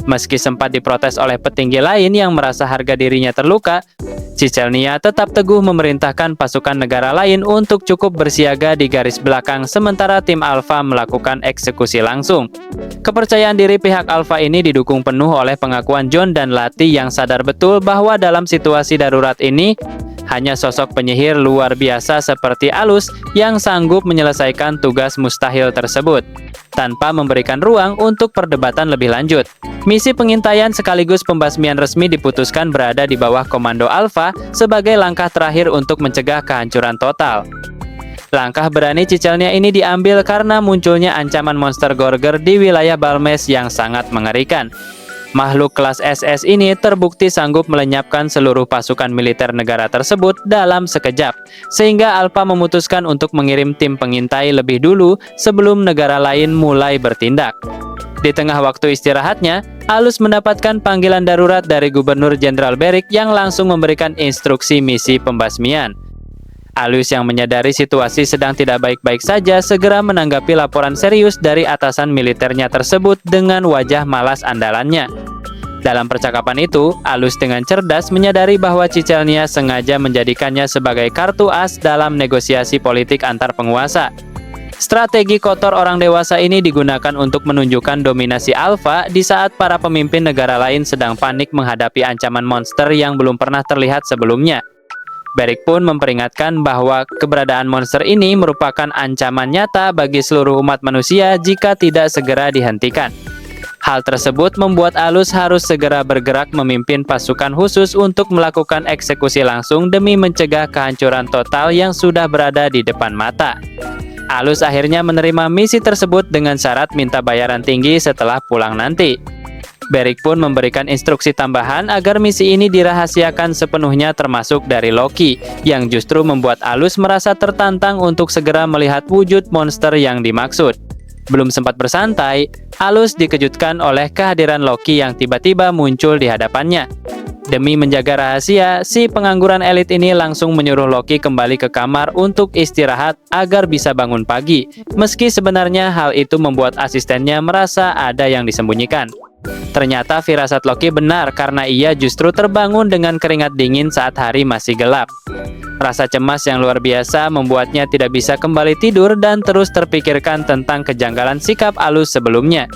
Meski sempat diprotes oleh petinggi lain yang merasa harga dirinya terluka, Cichelnia tetap teguh memerintahkan pasukan negara lain untuk cukup bersiaga di garis belakang sementara tim Alpha melakukan eksekusi langsung. Kepercayaan diri pihak Alpha ini didukung penuh oleh pengakuan John dan Lati yang sadar betul bahwa dalam situasi darurat ini, hanya sosok penyihir luar biasa seperti Alus yang sanggup menyelesaikan tugas mustahil tersebut, tanpa memberikan ruang untuk perdebatan lebih lanjut. Misi pengintaian sekaligus pembasmian resmi diputuskan berada di bawah komando Alpha sebagai langkah terakhir untuk mencegah kehancuran total. Langkah berani Cichelnia ini diambil karena munculnya ancaman monster Gorger di wilayah Balmes yang sangat mengerikan. Makhluk kelas SS ini terbukti sanggup melenyapkan seluruh pasukan militer negara tersebut dalam sekejap, sehingga Alpha memutuskan untuk mengirim tim pengintai lebih dulu sebelum negara lain mulai bertindak. Di tengah waktu istirahatnya, Alus mendapatkan panggilan darurat dari Gubernur Jenderal Beric yang langsung memberikan instruksi misi pembasmian. Alus yang menyadari situasi sedang tidak baik-baik saja segera menanggapi laporan serius dari atasan militernya tersebut dengan wajah malas andalannya. Dalam percakapan itu, Alus dengan cerdas menyadari bahwa Cichelnia sengaja menjadikannya sebagai kartu as dalam negosiasi politik antar penguasa. Strategi kotor orang dewasa ini digunakan untuk menunjukkan dominasi Alpha di saat para pemimpin negara lain sedang panik menghadapi ancaman monster yang belum pernah terlihat sebelumnya. Beric pun memperingatkan bahwa keberadaan monster ini merupakan ancaman nyata bagi seluruh umat manusia jika tidak segera dihentikan. Hal tersebut membuat Alus harus segera bergerak memimpin pasukan khusus untuk melakukan eksekusi langsung demi mencegah kehancuran total yang sudah berada di depan mata. Alus akhirnya menerima misi tersebut dengan syarat minta bayaran tinggi setelah pulang nanti. Beric pun memberikan instruksi tambahan agar misi ini dirahasiakan sepenuhnya termasuk dari Loki, yang justru membuat Alus merasa tertantang untuk segera melihat wujud monster yang dimaksud. Belum sempat bersantai, Alus dikejutkan oleh kehadiran Loki yang tiba-tiba muncul di hadapannya. Demi menjaga rahasia, si pengangguran elit ini langsung menyuruh Loki kembali ke kamar untuk istirahat agar bisa bangun pagi, meski sebenarnya hal itu membuat asistennya merasa ada yang disembunyikan. Ternyata firasat Loki benar karena ia justru terbangun dengan keringat dingin saat hari masih gelap. Rasa cemas yang luar biasa membuatnya tidak bisa kembali tidur dan terus terpikirkan tentang kejanggalan sikap Alus sebelumnya.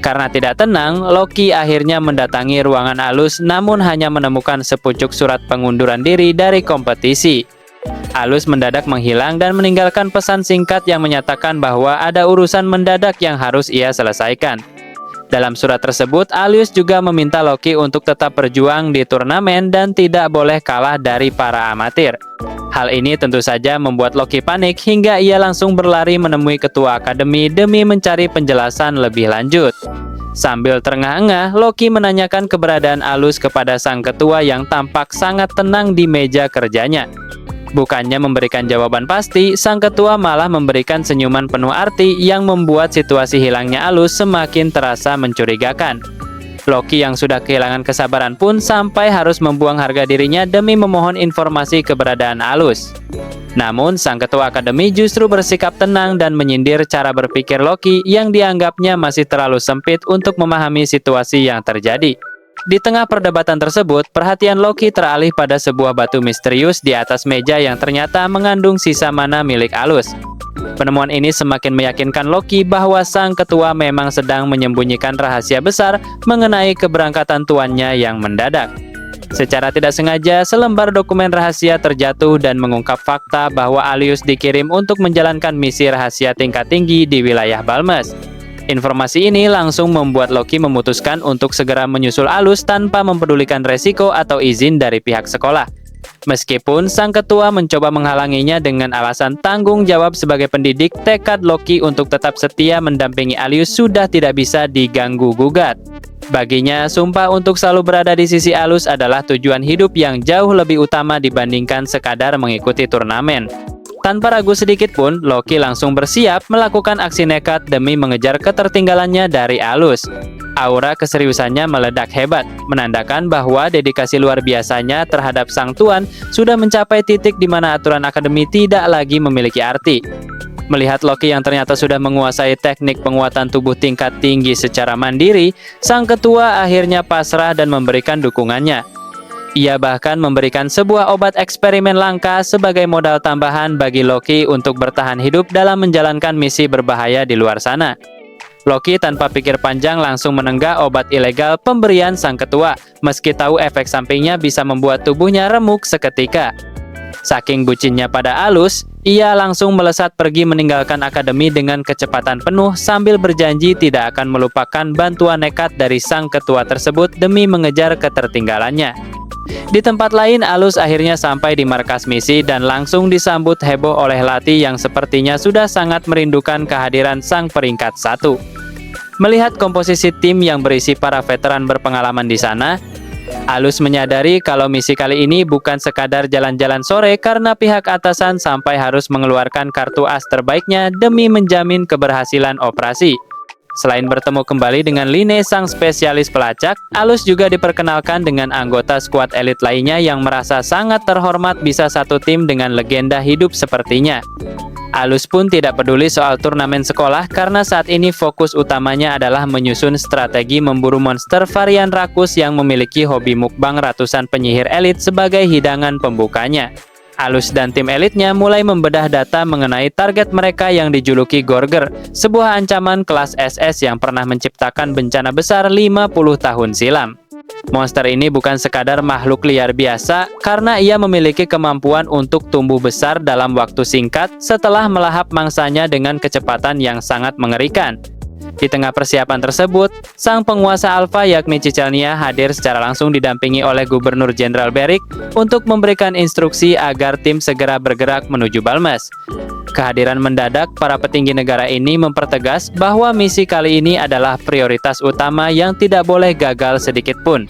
Karena tidak tenang, Loki akhirnya mendatangi ruangan Alus namun hanya menemukan sepucuk surat pengunduran diri dari kompetisi. Alus mendadak menghilang dan meninggalkan pesan singkat yang menyatakan bahwa ada urusan mendadak yang harus ia selesaikan. Dalam surat tersebut, Alus juga meminta Loki untuk tetap berjuang di turnamen dan tidak boleh kalah dari para amatir. Hal ini tentu saja membuat Loki panik hingga ia langsung berlari menemui ketua akademi demi mencari penjelasan lebih lanjut. Sambil terengah-engah, Loki menanyakan keberadaan Alus kepada sang ketua yang tampak sangat tenang di meja kerjanya. Bukannya memberikan jawaban pasti, sang ketua malah memberikan senyuman penuh arti yang membuat situasi hilangnya Alus semakin terasa mencurigakan. Loki yang sudah kehilangan kesabaran pun sampai harus membuang harga dirinya demi memohon informasi keberadaan Alus. Namun, sang ketua akademi justru bersikap tenang dan menyindir cara berpikir Loki yang dianggapnya masih terlalu sempit untuk memahami situasi yang terjadi. Di tengah perdebatan tersebut, perhatian Loki teralih pada sebuah batu misterius di atas meja yang ternyata mengandung sisa mana milik Alus. Penemuan ini semakin meyakinkan Loki bahwa sang ketua memang sedang menyembunyikan rahasia besar mengenai keberangkatan tuannya yang mendadak. Secara tidak sengaja, selembar dokumen rahasia terjatuh dan mengungkap fakta bahwa Alus dikirim untuk menjalankan misi rahasia tingkat tinggi di wilayah Balmes. Informasi ini langsung membuat Loki memutuskan untuk segera menyusul Alus tanpa mempedulikan resiko atau izin dari pihak sekolah. Meskipun sang ketua mencoba menghalanginya dengan alasan tanggung jawab sebagai pendidik, tekad Loki untuk tetap setia mendampingi Alus sudah tidak bisa diganggu-gugat. Baginya, sumpah untuk selalu berada di sisi Alus adalah tujuan hidup yang jauh lebih utama dibandingkan sekadar mengikuti turnamen. Tanpa ragu sedikit pun, Loki langsung bersiap melakukan aksi nekat demi mengejar ketertinggalannya dari Alus. Aura keseriusannya meledak hebat, menandakan bahwa dedikasi luar biasanya terhadap sang tuan sudah mencapai titik di mana aturan akademi tidak lagi memiliki arti. Melihat Loki yang ternyata sudah menguasai teknik penguatan tubuh tingkat tinggi secara mandiri, sang ketua akhirnya pasrah dan memberikan dukungannya. Ia bahkan memberikan sebuah obat eksperimen langka sebagai modal tambahan bagi Loki untuk bertahan hidup dalam menjalankan misi berbahaya di luar sana. Loki tanpa pikir panjang langsung menenggak obat ilegal pemberian sang ketua, meski tahu efek sampingnya bisa membuat tubuhnya remuk seketika. Saking bucinnya pada Alus, ia langsung melesat pergi meninggalkan akademi dengan kecepatan penuh sambil berjanji tidak akan melupakan bantuan nekat dari sang ketua tersebut demi mengejar ketertinggalannya. Di tempat lain, Alus akhirnya sampai di markas misi dan langsung disambut heboh oleh Lati yang sepertinya sudah sangat merindukan kehadiran sang peringkat 1. Melihat komposisi tim yang berisi para veteran berpengalaman di sana, Alus menyadari kalau misi kali ini bukan sekadar jalan-jalan sore karena pihak atasan sampai harus mengeluarkan kartu as terbaiknya demi menjamin keberhasilan operasi. Selain bertemu kembali dengan Line sang spesialis pelacak, Alus juga diperkenalkan dengan anggota skuad elit lainnya yang merasa sangat terhormat bisa satu tim dengan legenda hidup sepertinya. Alus pun tidak peduli soal turnamen sekolah karena saat ini fokus utamanya adalah menyusun strategi memburu monster varian rakus yang memiliki hobi mukbang ratusan penyihir elit sebagai hidangan pembukanya. Alus dan tim elitnya mulai membedah data mengenai target mereka yang dijuluki Gorger, sebuah ancaman kelas SS yang pernah menciptakan bencana besar 50 tahun silam. Monster ini bukan sekadar makhluk liar biasa karena ia memiliki kemampuan untuk tumbuh besar dalam waktu singkat setelah melahap mangsanya dengan kecepatan yang sangat mengerikan. Di tengah persiapan tersebut, sang penguasa Alpha yakni Cicalnia hadir secara langsung didampingi oleh Gubernur Jenderal Beric untuk memberikan instruksi agar tim segera bergerak menuju Balmes. Kehadiran mendadak para petinggi negara ini mempertegas bahwa misi kali ini adalah prioritas utama yang tidak boleh gagal sedikit pun.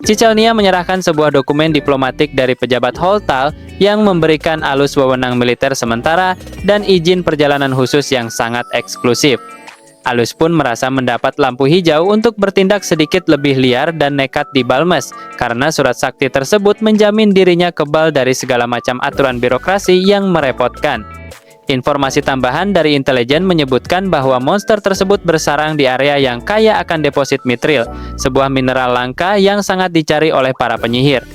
Cicalnia menyerahkan sebuah dokumen diplomatik dari pejabat Holtal yang memberikan Alus wewenang militer sementara dan izin perjalanan khusus yang sangat eksklusif. Alus pun merasa mendapat lampu hijau untuk bertindak sedikit lebih liar dan nekat di Balmes, karena surat sakti tersebut menjamin dirinya kebal dari segala macam aturan birokrasi yang merepotkan. Informasi tambahan dari intelijen menyebutkan bahwa monster tersebut bersarang di area yang kaya akan deposit mitril, sebuah mineral langka yang sangat dicari oleh para penyihir.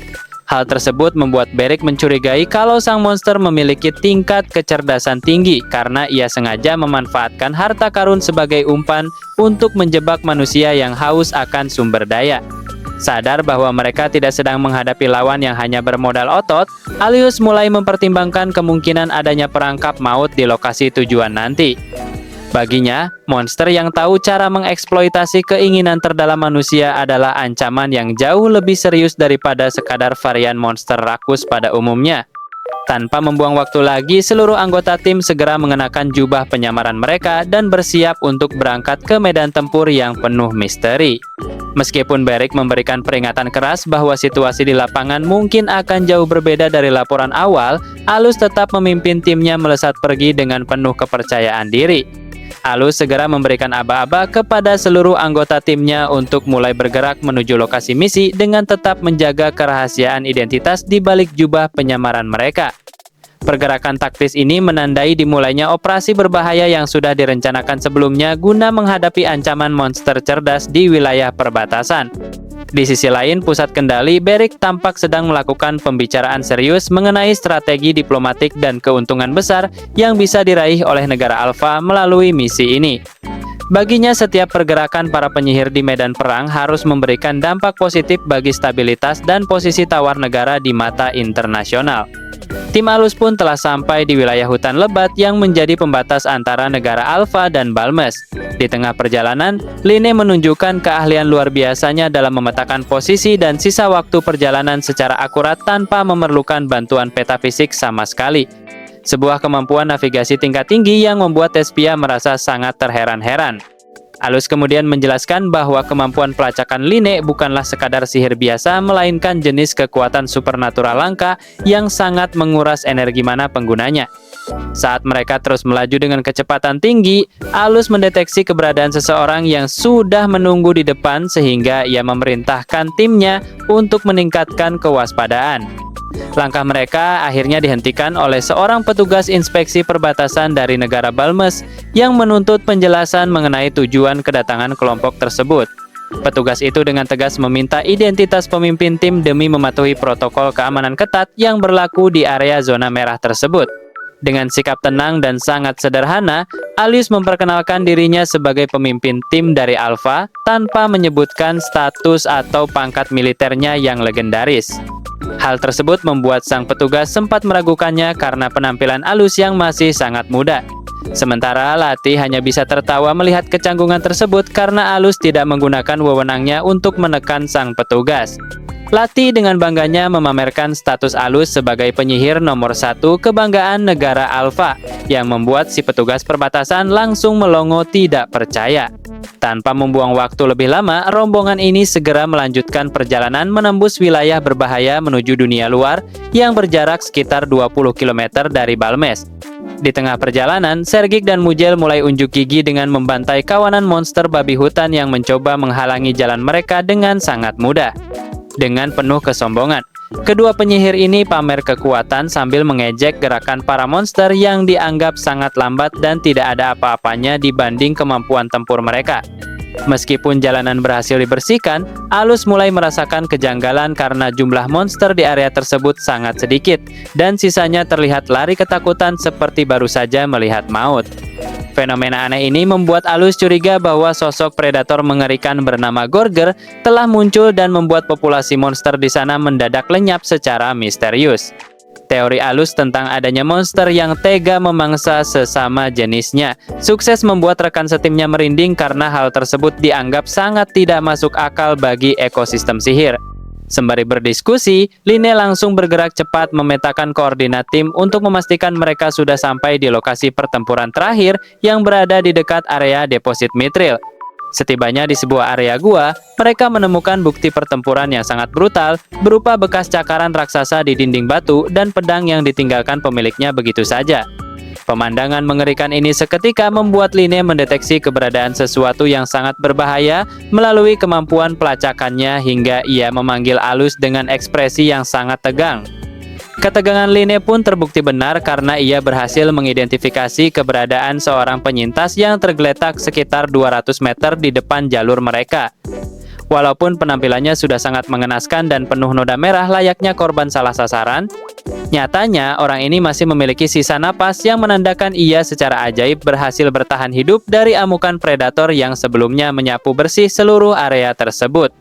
Hal tersebut membuat Beric mencurigai kalau sang monster memiliki tingkat kecerdasan tinggi karena ia sengaja memanfaatkan harta karun sebagai umpan untuk menjebak manusia yang haus akan sumber daya. Sadar bahwa mereka tidak sedang menghadapi lawan yang hanya bermodal otot, Alius mulai mempertimbangkan kemungkinan adanya perangkap maut di lokasi tujuan nanti. Baginya, monster yang tahu cara mengeksploitasi keinginan terdalam manusia adalah ancaman yang jauh lebih serius daripada sekadar varian monster rakus pada umumnya. Tanpa membuang waktu lagi, seluruh anggota tim segera mengenakan jubah penyamaran mereka dan bersiap untuk berangkat ke medan tempur yang penuh misteri. Meskipun Beric memberikan peringatan keras bahwa situasi di lapangan mungkin akan jauh berbeda dari laporan awal, Alus tetap memimpin timnya melesat pergi dengan penuh kepercayaan diri. Alus segera memberikan aba-aba kepada seluruh anggota timnya untuk mulai bergerak menuju lokasi misi dengan tetap menjaga kerahasiaan identitas di balik jubah penyamaran mereka. Pergerakan taktis ini menandai dimulainya operasi berbahaya yang sudah direncanakan sebelumnya guna menghadapi ancaman monster cerdas di wilayah perbatasan. Di sisi lain, pusat kendali Beric tampak sedang melakukan pembicaraan serius mengenai strategi diplomatik dan keuntungan besar yang bisa diraih oleh negara Alpha melalui misi ini. Baginya, setiap pergerakan para penyihir di medan perang harus memberikan dampak positif bagi stabilitas dan posisi tawar negara di mata internasional. Tim Alus pun telah sampai di wilayah hutan lebat yang menjadi pembatas antara negara Alpha dan Balmes. Di tengah perjalanan, Line menunjukkan keahlian luar biasanya dalam memetakan posisi dan sisa waktu perjalanan secara akurat tanpa memerlukan bantuan peta fisik sama sekali. Sebuah kemampuan navigasi tingkat tinggi yang membuat Thespia merasa sangat terheran-heran. Alus kemudian menjelaskan bahwa kemampuan pelacakan Line bukanlah sekadar sihir biasa, melainkan jenis kekuatan supernatural langka yang sangat menguras energi mana penggunanya. Saat mereka terus melaju dengan kecepatan tinggi, Alus mendeteksi keberadaan seseorang yang sudah menunggu di depan sehingga ia memerintahkan timnya untuk meningkatkan kewaspadaan. Langkah mereka akhirnya dihentikan oleh seorang petugas inspeksi perbatasan dari negara Balmes yang menuntut penjelasan mengenai tujuan kedatangan kelompok tersebut. Petugas itu dengan tegas meminta identitas pemimpin tim demi mematuhi protokol keamanan ketat yang berlaku di area zona merah tersebut. Dengan sikap tenang dan sangat sederhana, Alius memperkenalkan dirinya sebagai pemimpin tim dari Alpha tanpa menyebutkan status atau pangkat militernya yang legendaris. Hal tersebut membuat sang petugas sempat meragukannya karena penampilan Alus yang masih sangat muda. Sementara Lati hanya bisa tertawa melihat kecanggungan tersebut karena Alus tidak menggunakan wewenangnya untuk menekan sang petugas. Lati dengan bangganya memamerkan status Alus sebagai penyihir nomor 1 kebanggaan negara Alpha, yang membuat si petugas perbatasan langsung melongo tidak percaya. Tanpa membuang waktu lebih lama, rombongan ini segera melanjutkan perjalanan menembus wilayah berbahaya menuju dunia luar yang berjarak sekitar 20 km dari Balmes. Di tengah perjalanan, Sergic dan Mujel mulai unjuk gigi dengan membantai kawanan monster babi hutan yang mencoba menghalangi jalan mereka dengan sangat mudah. Dengan penuh kesombongan, kedua penyihir ini pamer kekuatan sambil mengejek gerakan para monster yang dianggap sangat lambat dan tidak ada apa-apanya dibanding kemampuan tempur mereka. Meskipun jalanan berhasil dibersihkan, Alus mulai merasakan kejanggalan karena jumlah monster di area tersebut sangat sedikit, dan sisanya terlihat lari ketakutan seperti baru saja melihat maut. Fenomena aneh ini membuat Alus curiga bahwa sosok predator mengerikan bernama Gorger telah muncul dan membuat populasi monster di sana mendadak lenyap secara misterius. Teori Alus tentang adanya monster yang tega memangsa sesama jenisnya sukses membuat rekan setimnya merinding karena hal tersebut dianggap sangat tidak masuk akal bagi ekosistem sihir. Sembari berdiskusi, Line langsung bergerak cepat memetakan koordinat tim untuk memastikan mereka sudah sampai di lokasi pertempuran terakhir yang berada di dekat area deposit Mithril. Setibanya di sebuah area gua, mereka menemukan bukti pertempuran yang sangat brutal, berupa bekas cakaran raksasa di dinding batu dan pedang yang ditinggalkan pemiliknya begitu saja. Pemandangan mengerikan ini seketika membuat Line mendeteksi keberadaan sesuatu yang sangat berbahaya melalui kemampuan pelacakannya hingga ia memanggil Alus dengan ekspresi yang sangat tegang. Ketegangan Line pun terbukti benar karena ia berhasil mengidentifikasi keberadaan seorang penyintas yang tergeletak sekitar 200 meter di depan jalur mereka. Walaupun penampilannya sudah sangat mengenaskan dan penuh noda merah layaknya korban salah sasaran, nyatanya orang ini masih memiliki sisa napas yang menandakan ia secara ajaib berhasil bertahan hidup dari amukan predator yang sebelumnya menyapu bersih seluruh area tersebut.